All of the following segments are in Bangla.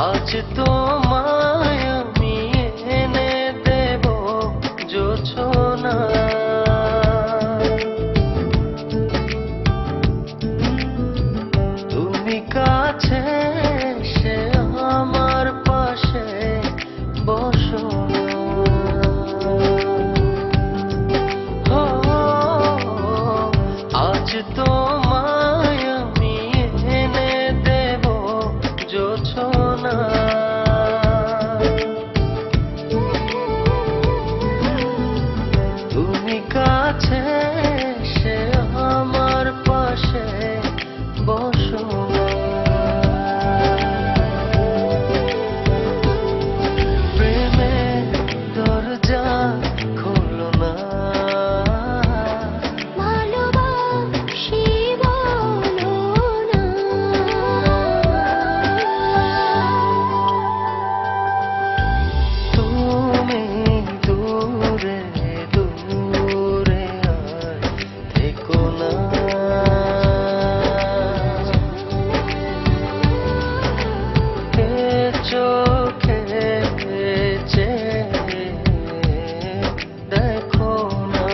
আজ তোমায় আমি এনে দেব জোছনা, তুমি কাছে এসে আমার পাশে বসো না। আজ তোমায় আমি এনে দেব জোছনা, তুমি কাছে এসে আমার পাশে বসো না। প্রেমের দরজা খোলো না, ভালোবাসি বলো না। তুমি দূরে দূরে আর থেকো না। এ চোখে চেয়ে দেখো না।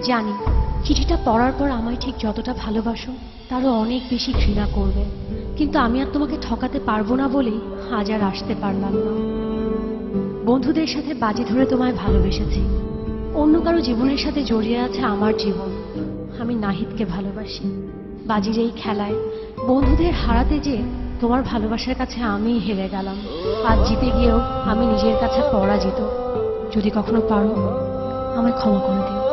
জানি চিঠিটা পড়ার পর আমায় ঠিক যতটা ভালোবাসো তারও অনেক বেশি ঘৃণা করবে, কিন্তু আমি আর তোমাকে ঠকাতে পারবো না বলেই আজ আর আসতে পারলাম না। বন্ধুদের সাথে বাজি ধরে তোমায় ভালোবেসেছি, অন্য কারো জীবনের সাথে জড়িয়ে আছে আমার জীবন। আমি নাহিদকে ভালোবাসি। বাজির এই খেলায় বন্ধুদের হারাতে যে তোমার ভালোবাসার কাছে আমি হেরে গেলাম। আজ জিতে গিয়েও আমি নিজের কাছে পরাজিত। যদি কখনো পারো আমায় ক্ষমা করে দিও।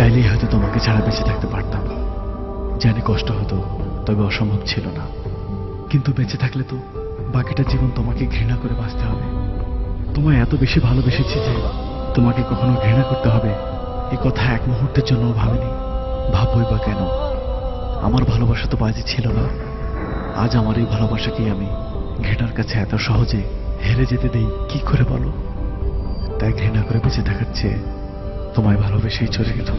চাইলেই হয়তো তোমাকে ছাড়া বেঁচে থাকতে পারতাম। জানি কষ্ট হতো, তবে অসম্ভব ছিল না। কিন্তু বেঁচে থাকলে তো বাকিটা জীবন তোমাকে ঘৃণা করে বাঁচতে হবে। তোমায় এত বেশি ভালোবেসেছি যে তোমাকে কখনো ঘৃণা করতে হবে এ কথা এক মুহূর্তের জন্য ভাবিনি। ভাববই বা কেন? আমার ভালোবাসা তো বাজি ছিল না। আজ আমার এই ভালোবাসাকেই আমি ঘৃণার কাছে এত সহজে হেরে যেতে দেই কি করে বলো? তাই ঘৃণা করে বেঁচে থাকার চেয়ে তোমায় ভালোবেসেই চলে গেলাম।